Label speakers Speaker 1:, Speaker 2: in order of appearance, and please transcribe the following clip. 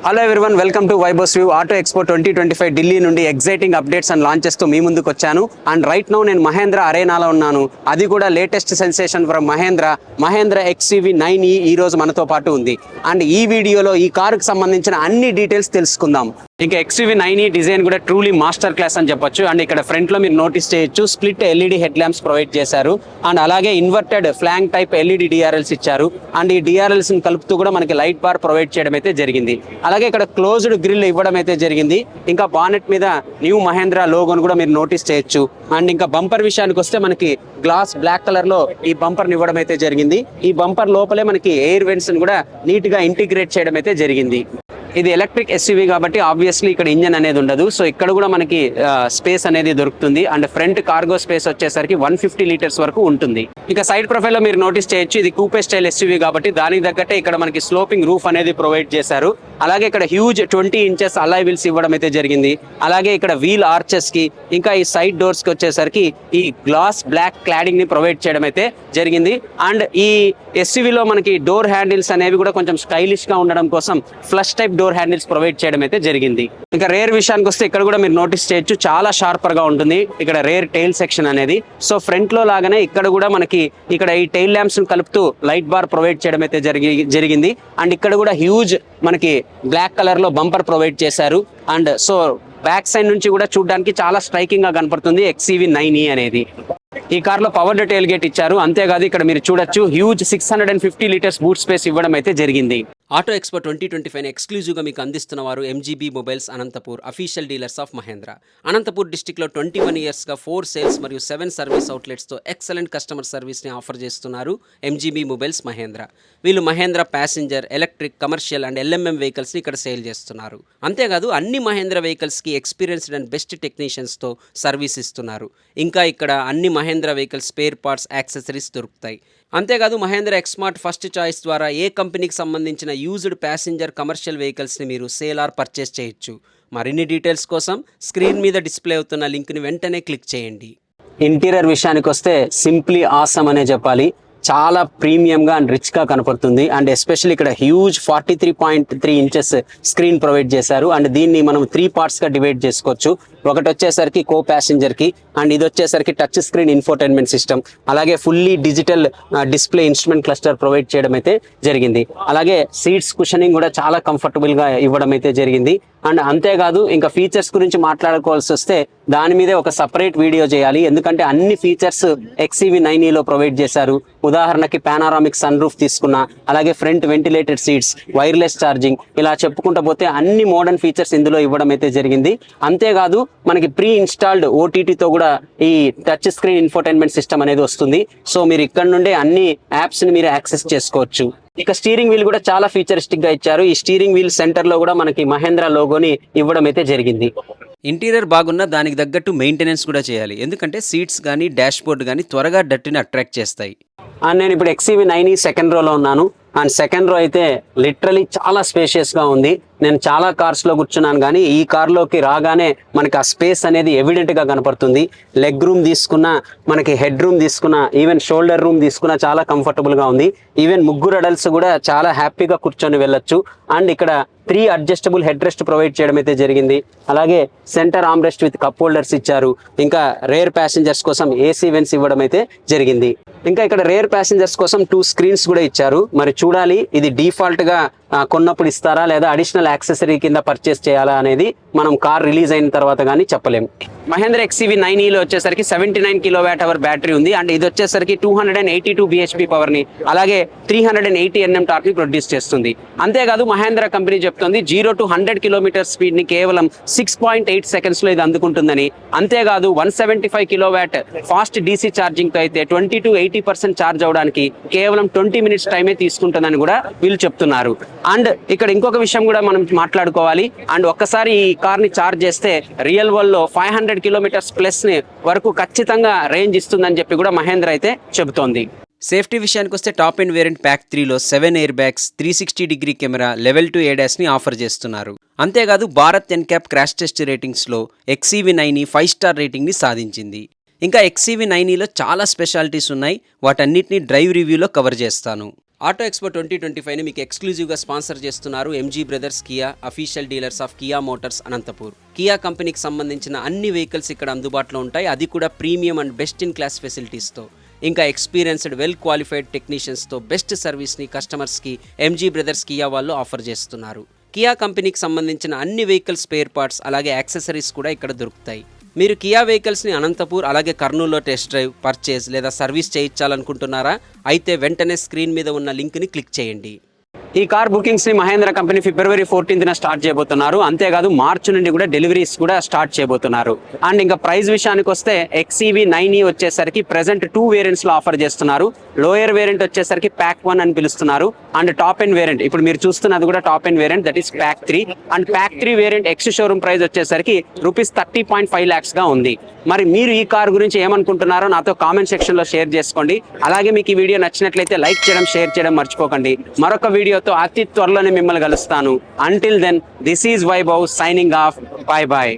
Speaker 1: Hello everyone, welcome to వైబోస్ వ్యూ auto expo 2025 Delhi నుండి ఎగ్జైటింగ్ అప్డేట్స్ అండ్ లాంచెస్ తో మీ ముందుకు వచ్చాను. అండ్ రైట్ నౌ నేను మహేంద్ర అరేనాలో ఉన్నాను. అది కూడా latest sensation from Mahindra XUV 9e ఈ రోజు మనతో పాటు ఉంది. అండ్ ఈ వీడియోలో ఈ కారుకు సంబంధించిన అన్ని డీటెయిల్స్ తెలుసుకుందాం. ఇంకా XUV 9e డిజైన్ కూడా ట్రూలీ మాస్టర్ క్లాస్ అని చెప్పొచ్చు. అండ్ ఇక్కడ ఫ్రంట్ లో మీరు నోటీస్ చేయొచ్చు, split LED head lamps provide చేశారు. అండ్ అలాగే inverted flange type LED DRLs ఇచ్చారు. అండ్ ఈ DRLs ని కలుపుతూ కూడా మనకి లైట్ బార్ ప్రొవైడ్ చేయడం అయితే జరిగింది. అలాగే ఇక్కడ క్లోజ్డ్ గ్రిల్ ఇవ్వడం అయితే జరిగింది. ఇంకా బానెట్ మీద న్యూ మహేంద్ర లోగోను కూడా మీరు నోటీస్ చేయొచ్చు. అండ్ ఇంకా బంపర్ విషయానికి వస్తే మనకి గ్లాస్ బ్లాక్ కలర్ లో ఈ బంపర్ ఇవ్వడం అయితే జరిగింది. ఈ బంపర్ లోపలే మనకి ఎయిర్ వెంట్స్ కూడా నీట్ గా ఇంటిగ్రేట్ చేయడం అయితే జరిగింది. ఇది ఎలక్ట్రిక్ SUV కాబట్టి ఆబ్వియస్లీ ఇక్కడ ఇంజన్ అనేది ఉండదు. సో ఇక్కడ కూడా మనకి స్పేస్ అనేది దొరుకుతుంది. అండ్ ఫ్రంట్ కార్గో స్పేస్ వచ్చేసరికి 150 లీటర్స్ వరకు ఉంటుంది. ఇక సైడ్ ప్రొఫైల్ లో మీరు నోటీస్ చేయొచ్చు, ఇది కూపే స్టైల్ SUV కాబట్టి దానికి తగ్గట్టే ఇక్కడ మనకి స్లోపింగ్ రూఫ్ అనేది ప్రొవైడ్ చేశారు. అలాగే ఇక్కడ హ్యూజ్ 20 ఇంచెస్ అలాయ్ వీల్స్ ఇవ్వడం అయితే జరిగింది. అలాగే ఇక్కడ వీల్ ఆర్చెస్ కి ఇంకా ఈ సైడ్ డోర్స్ కి వచ్చేసరికి ఈ గ్లాస్ బ్లాక్ క్లాడింగ్ ని ప్రొవైడ్ చేయడం అయితే జరిగింది. అండ్ ఈ SUV లో మనకి డోర్ హ్యాండిల్స్ అనేవి కూడా కొంచెం స్టైలిష్ గా ఉండడం కోసం flush type door handles provide చేయడం అయితే జరిగింది. ఇంకా రేర్ విషయానికి వస్తే ఇక్కడ కూడా మీరు నోటీస్ చేయొచ్చు, చాలా షార్పర్ గా ఉంటుంది ఇక్కడ రేర్ టైల్ సెక్షన్ అనేది. సో ఫ్రంట్ లో లాగానే ఇక్కడ కూడా మనకి ఇక్కడ ఈ టైల్ ల్యాంప్స్ కలుపుతూ లైట్ బార్ ప్రొవైడ్ చేయడం అయితే జరిగింది. అండ్ ఇక్కడ కూడా హ్యూజ్ మనకి బ్లాక్ కలర్ లో బంపర్ ప్రొవైడ్ చేశారు. అండ్ సో బ్యాక్ సైడ్ నుంచి కూడా చూడడానికి చాలా స్ట్రైకింగ్ గా కనపడుతుంది XUV 9e అనేది. ఈ కార్ లో పవర్ టైల్ గేట్ ఇచ్చారు. అంతేకాదు ఇక్కడ మీరు చూడొచ్చు హ్యూజ్ 650 లీటర్స్ బూట్ స్పేస్ ఇవ్వడం అయితే జరిగింది. ఆటో ఎక్స్పో 2025 ఎక్స్క్లూజివ్గా మీకు అందిస్తున్న వారు MGB mobiles Anantapur, official dealers of Mahindra. Anantapur డిస్టిక్లో 21 ఇయర్స్గా 4 సేల్స్ మరియు 7 సర్వీస్ అవుట్లెట్స్తో ఎక్సలెంట్ కస్టమర్ సర్వీస్ని ఆఫర్ చేస్తున్నారు MGB మొబైల్స్ మహేంద్ర. వీళ్ళు Mahindra passenger, electric, commercial and LMM వెహికల్స్ని ఇక్కడ సేల్ చేస్తున్నారు. అంతేకాదు అన్ని మహేంద్ర వెహికల్స్కి ఎక్స్పీరియన్స్డ్ అండ్ బెస్ట్ టెక్నీషియన్స్తో సర్వీస్ ఇస్తున్నారు. ఇంకా ఇక్కడ అన్ని Mahindra vehicles spare parts, accessories దొరుకుతాయి. అంతేకాదు మహేంద్ర ఎక్స్మార్ట్ ఫస్ట్ చాయిస్ ద్వారా ఏ కంపెనీకి సంబంధించిన యూజ్డ్ ప్యాసింజర్ కమర్షియల్ వెహికల్స్ని మీరు సేల్ ఆర్ పర్చేస్ చేయొచ్చు. మరిన్ని డీటెయిల్స్ కోసం స్క్రీన్ మీద డిస్ప్లే అవుతున్న లింక్ని వెంటనే క్లిక్ చేయండి. ఇంటీరియర్ విషయానికి వస్తే సింప్లీ ఆసమ్ అనే చెప్పాలి. చాలా ప్రీమియంగా అండ్ రిచ్గా కనపడుతుంది. అండ్ ఎస్పెషల్లీ ఇక్కడ హ్యూజ్ 43.3 ఇంచెస్ స్క్రీన్ ప్రొవైడ్ చేశారు. అండ్ దీన్ని మనం 3 పార్ట్స్గా డివైడ్ చేసుకోవచ్చు. ఒకటి వచ్చేసరికి కో ప్యాసింజర్కి, అండ్ ఇది వచ్చేసరికి టచ్ స్క్రీన్ ఇన్ఫోటైన్మెంట్ సిస్టమ్, అలాగే fully digital display instrument cluster provide చేయడం అయితే జరిగింది. అలాగే సీట్స్ కుషనింగ్ కూడా చాలా కంఫర్టబుల్గా ఇవ్వడం అయితే జరిగింది. అండ్ అంతేకాదు ఇంకా ఫీచర్స్ గురించి మాట్లాడుకోవాల్సి వస్తే దాని మీదే ఒక సపరేట్ వీడియో చేయాలి. ఎందుకంటే అన్ని ఫీచర్స్ XUV 9eలో ప్రొవైడ్ చేశారు. ఉదాహరణకి పానారామిక్ సన్ రూఫ్ తీసుకున్నా, అలాగే front ventilated seats, wireless charging, ఇలా చెప్పుకుంటూ పోతే అన్ని మోడర్న్ ఫీచర్స్ ఇందులో ఇవ్వడం అయితే జరిగింది. అంతేకాదు మనకి ప్రీ ఇన్స్టాల్డ్ OTTతో కూడా ఈ టచ్ స్క్రీన్ ఇన్ఫోటైన్మెంట్ సిస్టమ్ అనేది వస్తుంది. సో మీరు ఇక్కడ నుండే అన్ని యాప్స్ని మీరు యాక్సెస్ చేసుకోవచ్చు. ఇక స్టీరింగ్ వీల్ కూడా చాలా ఫీచరిస్టిక్ గా ఇచ్చారు. ఈ స్టీరింగ్ వీల్ సెంటర్ లో కూడా మనకి మహేంద్ర లోగోని ఇవ్వడం అయితే జరిగింది. ఇంటీరియర్ బాగున్నా దానికి తగ్గట్టు మెయింటెనెన్స్ కూడా చేయాలి. ఎందుకంటే సీట్స్ కానీ డాష్ బోర్డ్ కానీ త్వరగా డర్ట్ని అట్రాక్ట్ చేస్తాయి. అండ్ నేను ఇప్పుడు XUV 9e సెకండ్ రోలో ఉన్నాను. అండ్ సెకండ్ రో అయితే లిటరలీ చాలా స్పేషియస్గా ఉంది. నేను చాలా కార్స్లో కూర్చున్నాను కానీ ఈ కార్లోకి రాగానే మనకి ఆ స్పేస్ అనేది ఎవిడెంట్గా కనపడుతుంది. లెగ్ రూమ్ తీసుకున్నా, మనకి హెడ్ రూమ్ తీసుకున్నా, ఈవెన్ షోల్డర్ రూమ్ తీసుకున్నా చాలా కంఫర్టబుల్గా ఉంది. ఈవెన్ ముగ్గురు అడల్ట్స్ కూడా చాలా హ్యాపీగా కూర్చొని వెళ్ళొచ్చు. అండ్ ఇక్కడ 3 అడ్జస్టబుల్ హెడ్ రెస్ట్ ప్రొవైడ్ చేయడం అయితే జరిగింది. అలాగే centre arm rest with cup holders ఇచ్చారు. ఇంకా రేర్ ప్యాసింజర్స్ కోసం AC వెన్స్ ఇవ్వడం అయితే జరిగింది. ఇంకా ఇక్కడ రేర్ ప్యాసింజర్స్ కోసం 2 స్క్రీన్స్ కూడా ఇచ్చారు. మరి చూడాలి ఇది డిఫాల్ట్గా కొన్నప్పుడు ఇస్తారా లేదా అడిషనల్ యాక్సెసరీ కింద పర్చేస్ చేయాలా అనేది మనం కార్ రిలీజ్ అయిన తర్వాత కానీ చెప్పలేము. మహేంద్ర XUV 9eలో వచ్చేసరికి 79 kWh బ్యాటరీ ఉంది. అండ్ ఇది వచ్చేసరికి 282 bhp పవర్ని, అలాగే 380 Nm టార్క్ని ప్రొడ్యూస్ చేస్తుంది. అంతేకాదు మహేంద్ర కంపెనీ చెప్తుంది 0 to 100 km స్పీడ్ని కేవలం 6.8 సెకండ్స్లో ఇది అందుకుంటుందని. అంతేకాదు 175 kW ఫాస్ట్ DC ఛార్జింగ్తో అయితే 20 to 80% ఛార్జ్ అవడానికి కేవలం 20 minutes టైమే తీసుకుంటుందని కూడా వీళ్ళు చెప్తున్నారు. అండ్ ఇక్కడ ఇంకొక విషయం కూడా మనం మాట్లాడుకోవాలి. అండ్ ఒక్కసారి ఈ కార్ని ఛార్జ్ చేస్తే రియల్ వరల్డ్ లో 500 kilometers ప్లస్ ని వరకు ఖచ్చితంగా రేంజ్ ఇస్తుందని చెప్పి కూడా మహేంద్ర అయితే చెబుతోంది. సేఫ్టీ విషయానికి వస్తే టాప్ అండ్ వేరియంట్ ప్యాక్ 3లో 7 air bags, 360-degree camera, level 2 ADASని ఆఫర్ చేస్తున్నారు. అంతేకాదు భారత్ NCAP క్రాష్ టెస్ట్ రేటింగ్స్లో XUV 9e 5 స్టార్ రేటింగ్ని సాధించింది. ఇంకా XUV 9eలో చాలా స్పెషాలిటీస్ ఉన్నాయి. వాటన్నిటిని డ్రైవ్ రివ్యూలో కవర్ చేస్తాను. ఆటో ఎక్స్పో 2025ని మీకు ఎక్స్క్లూజివ్గా స్పాన్సర్ చేస్తున్నారు MG brothers Kia, official dealers of Kia motors Anantapur. Kia కంపెనీకి సంబంధించిన అన్ని వెహికల్స్ ఇక్కడ అందుబాటులో ఉంటాయి, అది కూడా premium and best in class ఫెసిలిటీస్తో. ఇంకా ఎక్స్పీరియన్స్డ్ వెల్ క్వాలిఫైడ్ టెక్నీషియన్స్తో బెస్ట్ సర్వీస్ని కస్టమర్స్కి ఎంజీ బ్రదర్స్ కియా వాళ్ళు ఆఫర్ చేస్తున్నారు. కియా కంపెనీకి సంబంధించిన అన్ని వెహికల్ స్పేర్ పార్ట్స్ అలాగే యాక్సెసరీస్ కూడా ఇక్కడ దొరుకుతాయి. మీరు కియా వెహికల్స్ని అనంతపూర్ అలాగే కర్నూలులో టెస్ట్ డ్రైవ్, పర్చేజ్ లేదా సర్వీస్ చేయించాలనుకుంటున్నారా? అయితే వెంటనే స్క్రీన్ మీద ఉన్న లింక్ని క్లిక్ చేయండి. ఈ కార్ బుకింగ్స్ని మహేంద్ర కంపెనీ ఫిబ్రవరి 14న స్టార్ట్ చేయబోతున్నారు. అంతేకాదు మార్చి నుండి కూడా డెలివరీస్ కూడా స్టార్ట్ చేయబోతున్నారు. అండ్ ఇంకా ప్రైస్ విషయానికి వస్తే XEV 9e వచ్చేసరికి ప్రెసెంట్ 2 వేరియంట్స్లో ఆఫర్ చేస్తున్నారు. లోయర్ వేరియంట్ వచ్చేసరికి ప్యాక్ 1 అని పిలుస్తున్నారు. అండ్ టాప్ ఎండ్ వేరియంట్ ఇప్పుడు మీరు చూస్తున్నది కూడా top end variant, that is pack 3. And pack 3 variant ex showroom price వచ్చేసరికి ₹30.5 lakhs ఉంది. మరి మీరు ఈ కార్ గురించి ఏమనుకుంటున్నారో నాతో కామెంట్ సెక్షన్లో షేర్ చేసుకోండి. అలాగే మీకు ఈ వీడియో నచ్చినట్లయితే లైక్ చేయడం, షేర్ చేయడం మర్చిపోకండి. మరొక వీడియోతో అతి త్వరలోనే మిమ్మల్ని కలుస్తాను. Until then, this is Vaibhav signing off. Bye bye.